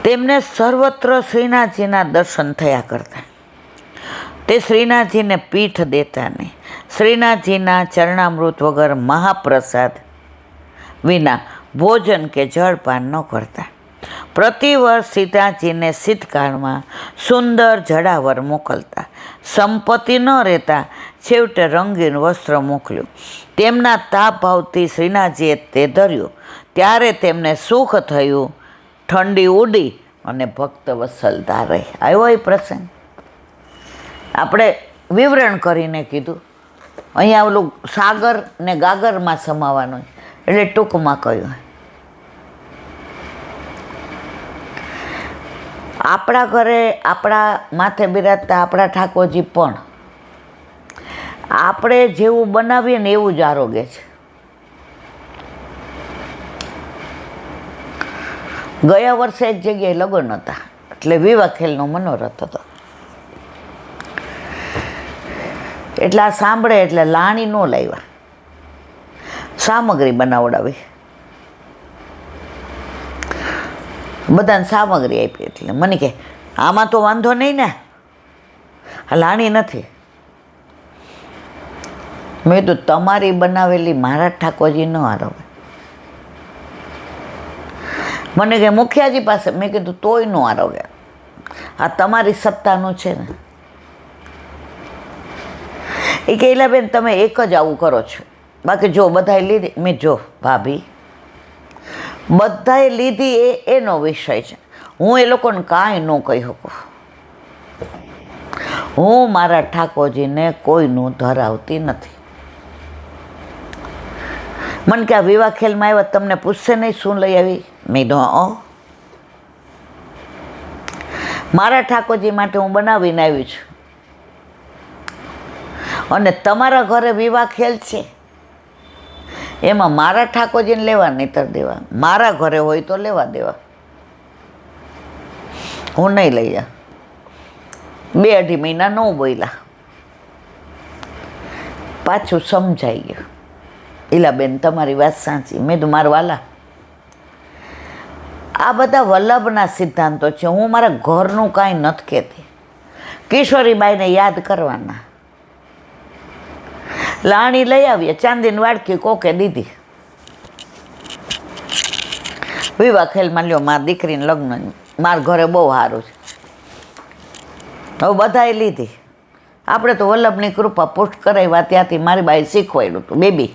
તેમને સર્વત્ર શ્રીનાથજીના દર્શન થયા કરતા. તે શ્રીનાથજીને પીઠ દેતા નહીં. શ્રીનાથજીના ચરણામૃત વગર મહાપ્રસાદ વિના ભોજન કે જળપાન ન કરતા. પ્રતિવર્ષ સીતાજીને શીતકાળમાં સુંદર જડાવર મોકલતા. સંપત્તિ ન રહેતા છેવટે રંગીન વસ્ત્ર મોકલ્યું. તેમના તાપ ભાવથી શ્રીનાથજીએ તે ધર્યું. ત્યારે તેમને સુખ થયું, ઠંડી ઉડી અને ભક્ત વત્સલતા રહી. આવ્યો એ પ્રસંગ આપણે વિવરણ કરીને કીધું. અહીંયા ઓલું સાગર ને ગાગરમાં સમાવાનું એટલે ટૂંકમાં કહ્યું. આપણા ઘરે આપણા માથે બિરાજતા આપણા ઠાકોરજી પણ આપણે જેવું બનાવીએ ને એવું જ આરોગ્ય છે. ગયા વર્ષે એક જગ્યાએ લગ્ન હતા એટલે વિવાહ ખેલનો મનોરથ હતો. એટલે આ સાંભળે એટલે લાણી ન લાવ્યા, સામગ્રી બનાવડાવી. બધાને સામગ્રી આપી. એટલે મને કે આમાં તો વાંધો નહીં ને, લાણી નથી. મેં તો તમારી બનાવેલી મારા ઠાકોરજી ન આરોગે. મને કે મુખિયાજી પાસે. મેં કીધું તોય ન આરોગે. આ તમારી સત્તાનું છે ને. એ કહેલા બેન તમે એક જ આવું કરો છો, બાકી જો બધાએ લીધી. મેં જો ભાભી બધાએ લીધી એનો વિષય છે. હું એ લોકોને કાંઈ ન કહી શકું. હું મારા ઠાકોરજીને કોઈનું ધરાવતી નથી. મને કે આ વિવાહ ખેલમાં આવ્યા તમને પૂછશે નહીં શું લઈ આવી? મેં કીધું મારા ઠાકોરજી માટે હું બનાવીને આવી છું. અને તમારા ઘરે વિવાહ ખેલ છે એમાં મારા ઠાકોરજીને લેવા નહીતર દેવા. મારા ઘરે હોય તો લેવા દેવા, હું નહીં લઈ જા. 2-2.5 મહિના ન બોલ્યા. પાછું સમજાઈ ગયું. ઈલાબેન તમારી વાત સાચી. મેં તો મારા વાલા આ બધા વલ્લભના સિદ્ધાંતો છે. હું મારા ઘરનું કાંઈ નથી કહેતી. કિશોરીબાઈને યાદ કરવાના. લાણી લઈ આવીએ, ચાંદીની વાડકી કોકે દીધી. વિવાહ ખેલમાં લ્યો મારી દીકરીને લગ્ન, મારા ઘરે બહુ સારું છે. હવે બધાએ લીધી. આપણે તો વલ્લભની કૃપા પુષ્ટ કરાવ્યા ત્યાંથી મારી બાઈ શીખવાડ્યું હતું. બેબી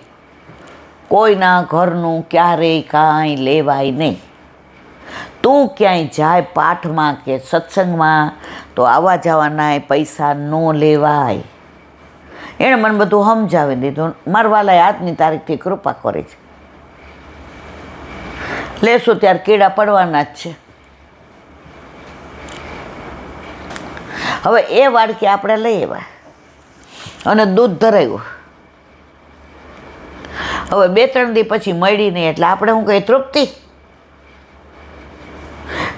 કોઈના ઘરનું ક્યારેય કાંઈ લેવાય નહીં. તું ક્યાંય જાય પાઠમાં કે સત્સંગમાં તો આવવા જવાના પૈસા ન લેવાય. એણે મને બધું સમજાવી દીધું. મારા વાલાએ આજની તારીખથી કૃપા કરી છે. લેશું ત્યારે કીડા પડવાના જ છે. હવે એ વાડકી આપણે લઈ આવ્યા અને દૂધ ધરાવ્યું. હવે 2-3 દી પછી મળી નહીં એટલે આપણે શું કહીએ તૃપ્તિ.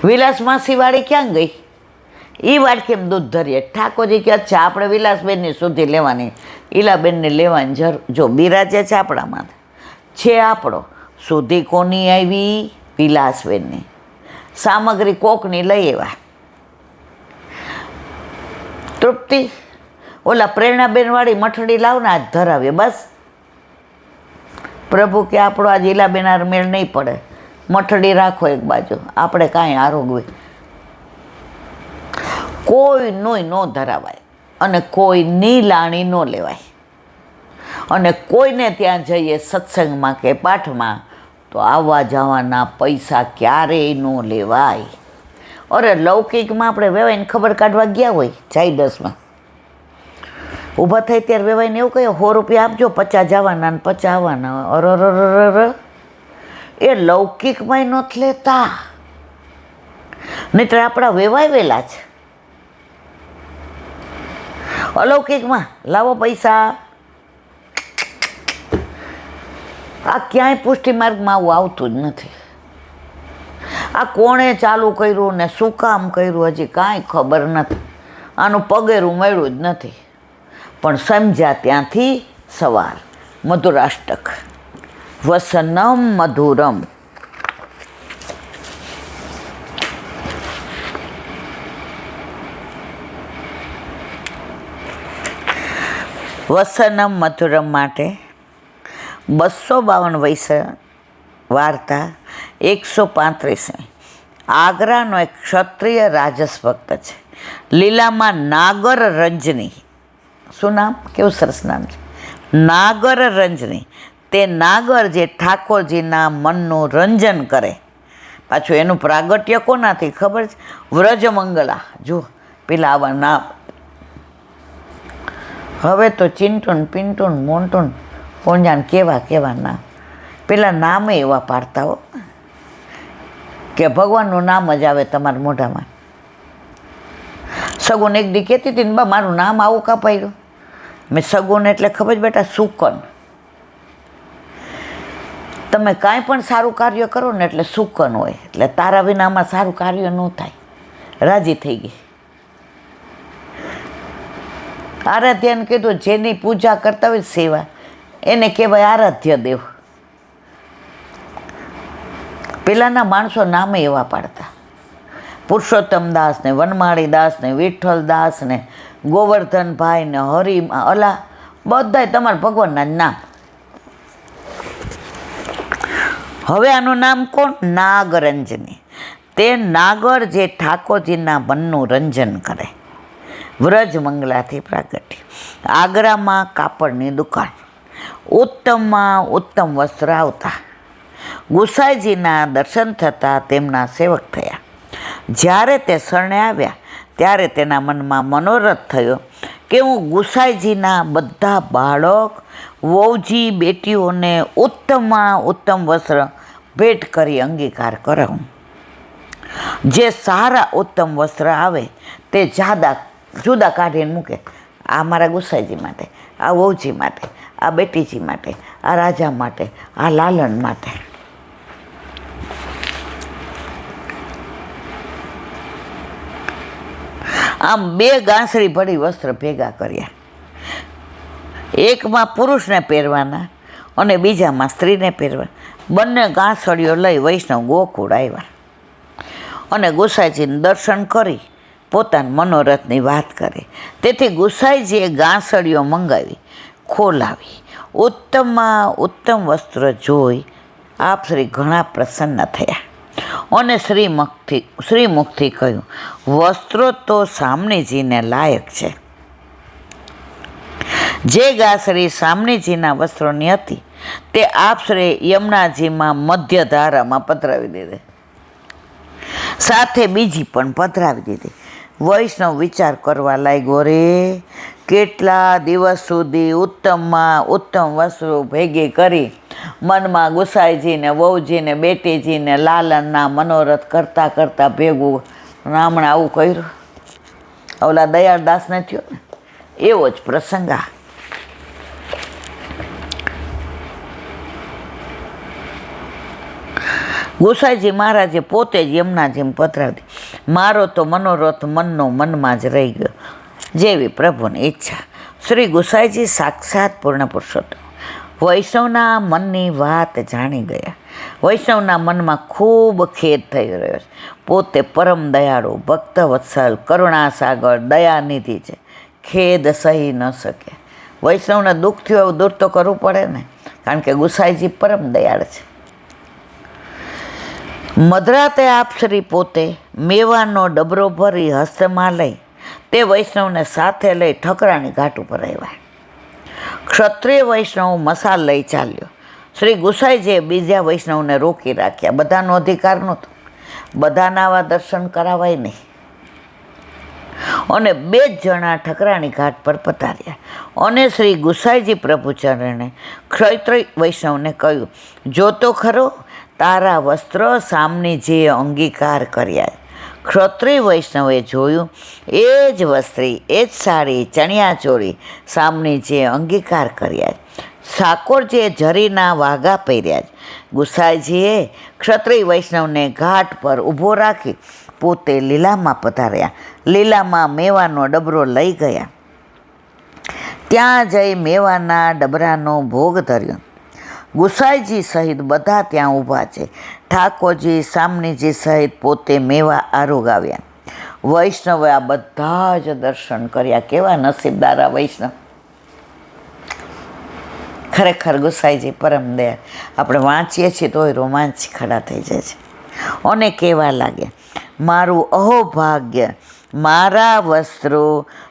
વિલાસ માસી વાળી ક્યાં ગઈ? એ વાડકીમાં દૂધ ધરીએ. ઠાકોરજી કે અચ્છા આપણે વિલાસબેનની સુધી લેવાની, ઈલાબેનને લેવાની જરૂર. જો બિરાજે છે આપણામાં છે આપણો. સુધી કોની આવી? વિલાસબેનની. સામગ્રી કોકની લઈ આવ્યા. તૃપ્તિ ઓલા પ્રેરણાબેન વાળી મઠડી લાવને આજ ધરાવીએ. બસ પ્રભુ કે આપણો આજ ઈલાબેન આર મેળ નહીં પડે. મઠડી રાખો એક બાજુ, આપણે કાંઈ આરોગવે. કોઈનું ન ધરાવાય અને કોઈની લાણી ન લેવાય. અને કોઈને ત્યાં જઈએ સત્સંગમાં કે પાઠમાં તો આવવા જવાના પૈસા ક્યારેય ન લેવાય. અરે લૌકિકમાં આપણે વેવાઈને ખબર કાઢવા ગયા હોય જાયડસમાં ઊભા થાય ત્યારે વેવાઈને એવું કહે 100 રૂપિયા આપજો, 50 જવાના ને 50 આવવાના. અરર એ લૌકિકમાં નથી લેતા. નહીતર આપણા વેવાય વેલા છે. અલૌકિકમાં લાવો પૈસા. આ ક્યાંય પુષ્ટિ માર્ગમાં આવું આવતું જ નથી. આ કોણે ચાલુ કર્યું ને શું કામ કર્યું હજી કાંઈ ખબર નથી. આનું પગેરું મળ્યું જ નથી. પણ સમજ્યા ત્યાંથી સવાર. મધુરાષ્ટક વસનમ મધુરમ. વસનમ મથુરમ માટે 252 વૈસા વાર્તા 135. આગ્રાનો એક ક્ષત્રિય રાજસ ભક્ત છે. લીલામાં નાગર રંજની. શું નામ? કેવું સરસ નામ છે, નાગર રંજની. તે નાગર જે ઠાકોરજીના મનનું રંજન કરે. પાછું એનું પ્રાગટ્ય કોનાથી ખબર છે? વ્રજમંગલા. જો પેલા આવા નામ હવે તો ચિંટુન પિન્ટુન મોન્ટુન કોણ જાણ કેવા કેવા નામ. પેલા નામે એવા પાડતા હો કે ભગવાનનું નામ જ આવે તમારા મોઢામાં. સગુન એક દી કહેતી હતી ને, બા મારું નામ આવું કાં પાડ્યું? મેં સગુન એટલે ખબર જ બેટા સુકન. તમે કાંઈ પણ સારું કાર્ય કરો ને એટલે સુકન હોય, એટલે તારા વિનામાં સારું કાર્ય ન થાય. રાજી થઈ ગઈ. આરાધ્યાને કીધું જેની પૂજા કરતા હોય સેવા એને કહેવાય આરાધ્ય દેવ. પેલાના માણસો નામે એવા પાડતા, પુરુષોત્તમ દાસ ને, વનમાળી દાસ ને, વિઠ્ઠલ દાસ ને, ગોવર્ધનભાઈ ને, હરિ અલા બધાય તમારા ભગવાનના જ નામ. હવે આનું નામ કોણ? નાગરંજની. તે નાગર જે ઠાકોરજીના મનનું રંજન કરે. વ્રજ મંગલાથી પ્રાગટ્ય. આગ્રામાં કાપડની દુકાન. ઉત્તમમાં ઉત્તમ વસ્ત્ર આવતા. ગુસાઈજીના દર્શન થતાં તેમના સેવક થયા. જ્યારે તે શરણે આવ્યા ત્યારે તેના મનમાં મનોરથ થયો કે હું ગુસાઈજીના બધા બાળક, વહુજી, બેટીઓને ઉત્તમમાં ઉત્તમ વસ્ત્ર ભેટ કરી અંગીકાર કરાવું. જે સારા ઉત્તમ વસ્ત્ર આવે તે જુદા કાઢીને મૂકે. આ મારા ગુસાઈજી માટે, આ વહુજી માટે, આ બેટીજી માટે, આ રાજા માટે, આ લાલન માટે. આમ 2 ગાંસડી ભરી વસ્ત્ર ભેગા કર્યા. એકમાં પુરુષને પહેરવાના અને બીજામાં સ્ત્રીને પહેરવા. બંને ગાંસડીઓ લઈ વૈષ્ણવ ગોકુળ આવ્યા અને ગુસાઈજીને દર્શન કરી પોતાના મનોરથની વાત કરે. તેથી ગુસાઈજીએ ગાંસડીઓ મંગાવી, ખોલાવી. ઉત્તમમાં ઉત્તમ વસ્ત્ર જોઈ આપ શ્રી ઘણા પ્રસન્ન થયા અને શ્રીમુખથી કહ્યું, વસ્ત્રો તો સામણીજીને લાયક છે. જે ગાંસડી સામણીજીના વસ્ત્રોની હતી તે આપશ્રે યમુનાજીમાં મધ્ય ધારામાં પધરાવી દીધી. સાથે બીજી પણ પધરાવી દીધી. વૈષ્ણવ વિચાર કરવા લાગ્યો, રે કેટલા દિવસ સુધી ઉત્તમમાં ઉત્તમ વસ્ત્રો ભેગી કરી મનમાં ગુસાઈજીને, વહુજીને, બેટીજીને, લાલનના મનોરથ કરતાં કરતાં ભેગું હમણાં આવું કર્યું. ઓલા દયાળદાસને થયો ને એવો જ પ્રસંગ આ. ગુસાઈજી મહારાજે પોતે જ યમુનાજીમાં પધરાવી. મારો તો મનોરથ મનનો મનમાં જ રહી ગયો, જેવી પ્રભુની ઈચ્છા. શ્રી ગુસાઈજી સાક્ષાત પૂર્ણ પુરુષોત્તમ વૈષ્ણવના મનની વાત જાણી ગયા. વૈષ્ણવના મનમાં ખૂબ ખેદ થઈ રહ્યો છે. પોતે પરમ દયાળુ, ભક્ત વત્સલ, કરુણાસાગર, દયાનિધિ છે. ખેદ સહી ન શકે. વૈષ્ણવને દુઃખ થયું એવું દૂર તો કરવું પડે ને, કારણ કે ગુસાઈજી પરમ દયાળ છે. મધરાતે આપશ્રી પોતે મેવાનો ડબરો ભરી હસ્તમાં લઈ તે વૈષ્ણવને સાથે લઈ ઠકરાણી ઘાટ ઉપર આવ્યા. ક્ષત્રિય વૈષ્ણવ મસાલ લઈ ચાલ્યો. શ્રી ગુસાઈજીએ બીજા વૈષ્ણવને રોકી રાખ્યા. બધાનો અધિકાર નહોતો, બધાના આવા દર્શન કરાવાય નહીં. અને 2 જણા ઠકરાણી ઘાટ પર પધાર્યા અને શ્રી ગુસાઈજી પ્રભુ ચરણે ક્ષત્રિય વૈષ્ણવને કહ્યું, જો તો ખરો તારા વસ્ત્ર સામણીજીએ અંગીકાર કર્યા. ક્ષત્રિય વૈષ્ણવે જોયું, એ જ વસ્ત્રી, એ જ સાડી, ચણિયાચોળી સામણીજીએ અંગીકાર કર્યા. ઠાકોરજીએ ઝરીના વાઘા પહેર્યા. ગુસાઈજીએ ક્ષત્રિય વૈષ્ણવને ઘાટ પર ઊભો રાખી પોતે લીલામાં પધાર્યા. લીલામાં મેવાનો ડબરો લઈ ગયા. ત્યાં જઈ મેવાના ડબરાનો ભોગ ધર્યો. ગુસાઈજી સહિત બધા ત્યાં ઊભા છે. ઠાકોરજી, સામણીજી સહિત પોતે મેવા આરોગાવ્યા. વૈષ્ણવે આ બધા જ દર્શન કર્યા. કેવા નસીબદાર આ વૈષ્ણવ! ખરેખર ગુસાઈજી પરમ દયા. આપણે વાંચીએ છીએ તોય રોમાંચ ખડા થઈ જાય છે અને કહેવા લાગે, મારું અહોભાગ્ય, મારા વસ્ત્રો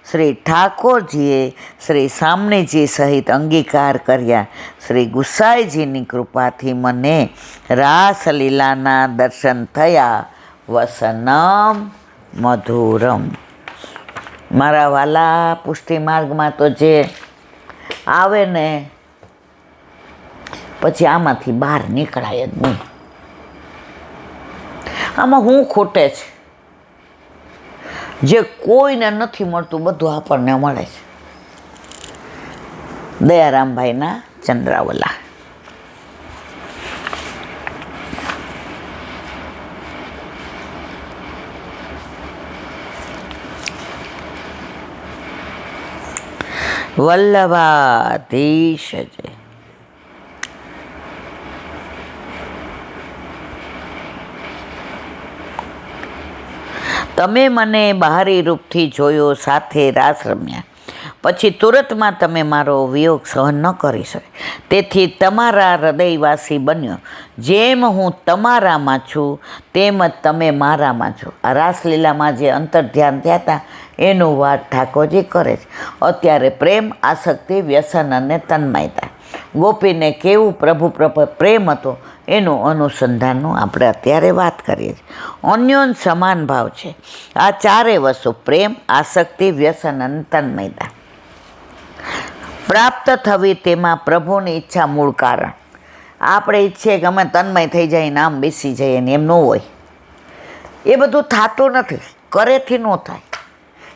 શ્રી ઠાકોરજીએ શ્રી સામનેજી સહિત અંગીકાર કર્યા. શ્રી ગુસાઈજીની કૃપાથી મને રાસલીલાના દર્શન થયા. વસનમ મધુરમ. મારા વાલા, પુષ્ટિ માર્ગમાં તો જે આવે ને પછી આમાંથી બહાર નીકળાય જ નહીં. આમાં હું ખોટે છે? જે કોઈને નથી મળતું બધું આપણને મળે છે. દયારામભાઈના ચંદ્રાવલા. વલ્લભાધીશ જય. તમે મને બહારી રૂપથી જોયો, સાથે રાસ રમ્યા, પછી તુરતમાં તમે મારો વિયોગ સહન ન કરી શકે, તેથી તમારા હૃદયવાસી બન્યો. જેમ હું તમારામાં છું તેમ જ તમે મારામાં છો. આ રાસલીલામાં જે અંતર્ધ્યાન થયા હતા એનું વાત ઠાકોરજી કરે છે. અત્યારે પ્રેમ, આસક્તિ, વ્યસન અને તન્મયતા. ગોપીને કેવું પ્રભુ પ્રેમ હતો એનું અનુસંધાનનું આપણે અત્યારે વાત કરીએ છીએ. અન્યોન સમાન ભાવ છે આ ચારે વસ્તુ: પ્રેમ, આસક્તિ, વ્યસન અને તન્મયતા. પ્રાપ્ત થવી તેમાં પ્રભુની ઈચ્છા મૂળ કારણ. આપણે ઈચ્છીએ કે અમે તન્મય થઈ જાય, નામ બેસી જઈએ ને એમ ન હોય. એ બધું થતું નથી, કરેથી ન થાય,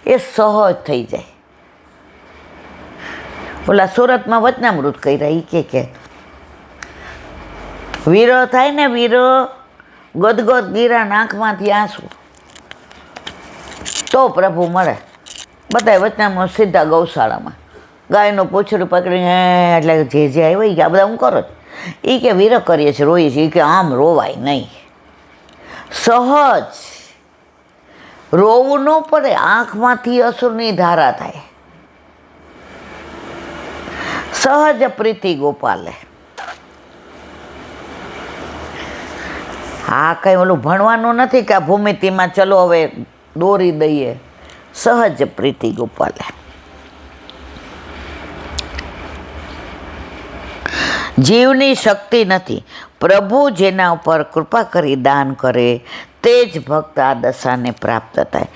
એ સહજ થઈ જાય. ઓલા સુરતમાં વચનામૃત કર્યા એ કે વીરો થાય ને, વીરો ગદગદ ગીરા નાકમાંથી આંસુ તો પ્રભુ મળે. બધા વચનામૃત સીધા ગૌશાળામાં ગાયનું પૂંછડું પકડીને એટલે જે આવ્યો એ કે આ બધા હું કરો એ કે વીરો કરીએ છીએ, રોઈએ છીએ. એ કે આમ રોવાય નહીં, સહજ રોવું ન પડે. આંખમાંથી અસુરની ધારા થાય. સહજ પ્રીતિ ગોપાલે. હા, કંઈ ઓલું ભણવાનું નથી કે આ ભૂમિતિમાં ચલો હવે દોરી દઈએ. સહજ પ્રીતિ ગોપાલે. જીવની શક્તિ નથી, પ્રભુ જેના ઉપર કૃપા કરી દાન કરે તે જ ભક્ત આ દશાને પ્રાપ્ત થાય.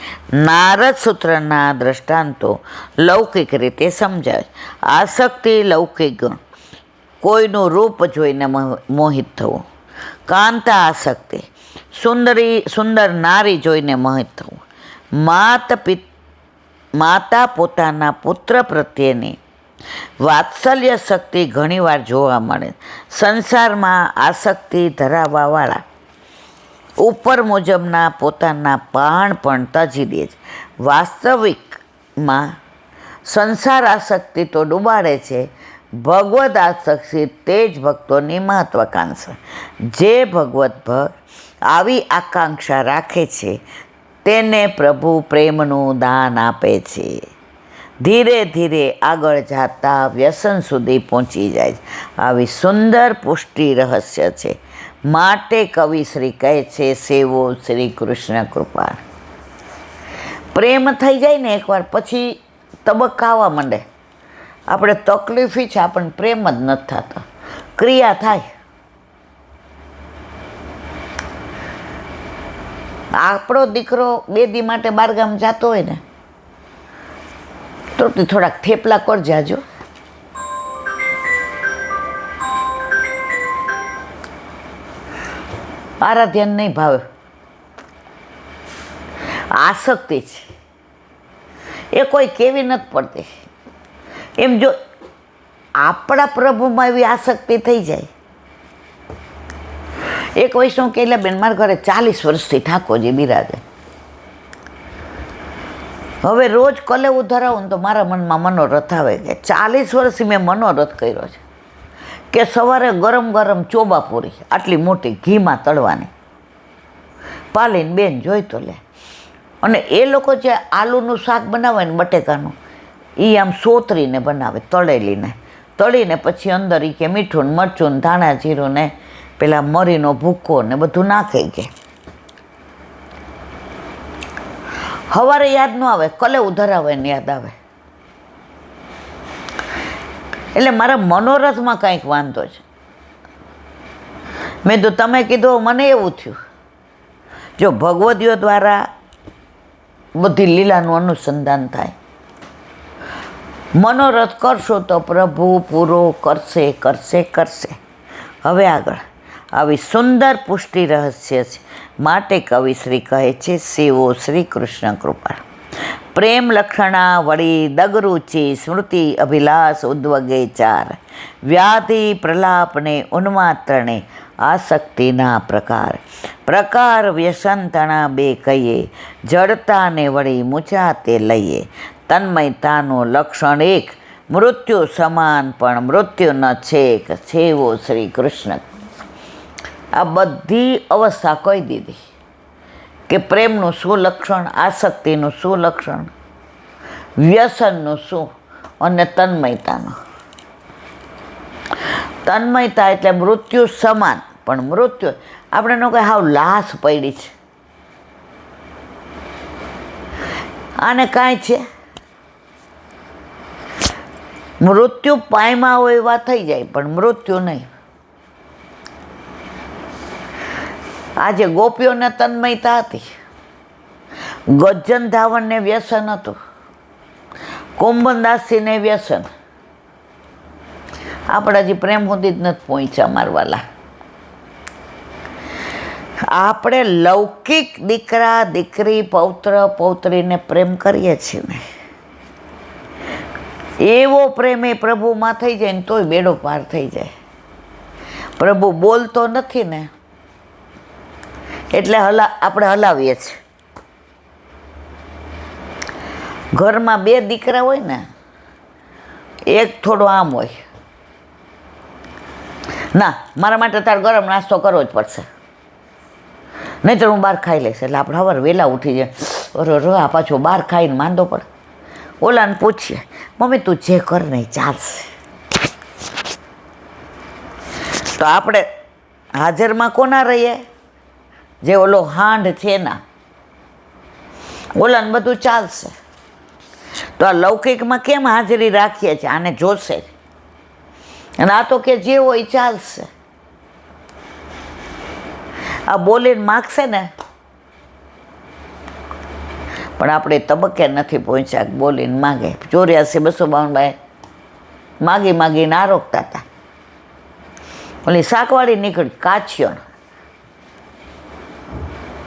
નારદ સૂત્રના દ્રષ્ટાંતો લૌકિક રીતે સમજાય. આસક્તિ લૌકિક ગુણ, કોઈનું રૂપ જોઈને મોહિત થવું. કાંતા આસક્તિ, સુંદર નારી જોઈને મોહિત થવું. માતા પોતાના પુત્ર પ્રત્યેની વાત્સલ્ય શક્તિ ઘણીવાર જોવા મળે. સંસારમાં આસક્તિ ધરાવવાવાળા ઉપર મુજબના પોતાના પ્રાણ પણ તજી દે છે. વાસ્તવિકમાં સંસાર આસક્તિ તો ડૂબાડે છે, ભગવદ આસક્તિ તે જ ભક્તોની મહત્વાકાંક્ષા. જે ભગવત ભક્ત આવી આકાંક્ષા રાખે છે તેને પ્રભુ પ્રેમનું દાન આપે છે. ધીરે ધીરે આગળ જતા વ્યસન સુધી પહોંચી જાય છે. આવી સુંદર પુષ્ટિ રહસ્ય છે. માટે કવિ શ્રી કહે છે, સેવો શ્રી કૃષ્ણ કૃપા. પ્રેમ થઈ જાય ને એકવાર પછી તબક્કા આવવા માંડે. આપણે તકલીફી છે, આપણને પ્રેમ જ નથી થતો, ક્રિયા થાય. આપણો દીકરો 2 દી માટે બહારગામ જતો હોય ને તો થોડાક થેપલા કરજે આજો. આરાધ્યાન નહીં ભાવે, આસક્તિ છે એ કોઈ કેવી નથી પડતી. એમ જો આપણા પ્રભુમાં એવી આસક્તિ થઈ જાય. એક વૈષ્ણવ કહેલા બેન મારા ઘરે 40 વર્ષથી ઠાકોરજી બિરાજે. હવે રોજ કલેવું ધરાવું ને તો મારા મનમાં મનોરથ આવે કે 40 વર્ષથી મેં મનોરથ કર્યો છે કે સવારે ગરમ ગરમ ચોબાપુરી આટલી મોટી ઘીમાં તળવાની, પાલીને બેન જોઈ તો લે. અને એ લોકો જે આલુનું શાક બનાવે ને બટેકાનું એ આમ સોતરીને બનાવે, તળેલીને તળીને પછી અંદર ઈ કે મીઠું ને મરચું ને ધાણા જીરું ને પેલા મરીનો ભૂકો ને બધું નાખી કે સવારે યાદ ન આવે, કલેવું ધરાવે ને યાદ આવે. એટલે મારા મનોરથમાં કાંઈક વાંધો છે. મેં તો તમે કીધું મને એવું થયું, જો ભગવદીઓ દ્વારા બધી લીલાનું અનુસંધાન થાય, મનોરથ કરશો તો પ્રભુ પૂરો કરશે કરશે કરશે. હવે આગળ આવી સુંદર પુષ્ટિ રહસ્ય છે. માટે કવિશ્રી કહે છે, સેવો શ્રી કૃષ્ણ કૃપા પ્રેમ લક્ષણા વળી દગરુચિ સ્મૃતિ અભિલાષ ઉદ્વગે ચાર વ્યાધિ પ્રલાપને ઉન્માત્રણે આસક્તિના પ્રકાર પ્રકાર વ્યસનતણા બે કહીએ જડતાને વળી મૂંઝાતે લઈએ તન્મયતાનું લક્ષણ એક મૃત્યુ સમાન પણ મૃત્યુ ન છેક છેવો શ્રી કૃષ્ણ. આ બધી અવસ્થા કહી દીધી કે પ્રેમનું શું લક્ષણ, આસક્તિનું શું લક્ષણ, વ્યસનનું શું અને તન્મયતાનું. તન્મયતા એટલે મૃત્યુ સમાન પણ મૃત્યુ આપણે નો કંઈ હાવ લાશ પડી છે, આને કાંઈ છે મૃત્યુ પાયમાં હોય એવા થઈ જાય પણ મૃત્યુ નહીં. આજે ગોપીઓને તન્મયતા હતી, ગજ્જન ધાવણને વ્યસન હતું, કુંભનદાસીને વ્યસન. આપણે હજી પ્રેમ સુધી જ નથી પહોંચ્યા મારવાલા. આપણે લૌકિક દીકરા દીકરી પૌત્ર પૌત્રીને પ્રેમ કરીએ છીએ ને, એવો પ્રેમ એ પ્રભુમાં થઈ જાય ને તોય બેડો પાર થઈ જાય. પ્રભુ બોલતો નથી ને એટલે આપણે હલાવીએ છીએ. ઘરમાં બે દીકરા હોય ને, એક થોડો આમ હોય, ના મારા માટે તારે ગરમ નાસ્તો કરવો જ પડશે, નહીં તો હું બહાર ખાઈ લઈશ. એટલે આપણે સવારે વહેલા ઉઠી જાય, અરે આ પાછો બહાર ખાઈને માંદો પડે. ઓલાને પૂછીએ, મમ્મી તું જે કર નહીં ચાલશે. તો આપણે હાજરમાં કોના રહીએ? જે ઓલો હાંડ છે ના, ઓલાને બધું ચાલશે. તો આ લૌકિકમાં કેમ હાજરી રાખીએ છીએ? આને જોશે અને આ તો કે જે હોય ચાલશે. આ બોલીને માગશે ને, પણ આપણે તબક્કે નથી પહોંચ્યા. બોલીને માગે 84,252 માગી માગીને આરોગતા હતા. ઓલી શાકવાળી નીકળી કાચિયણ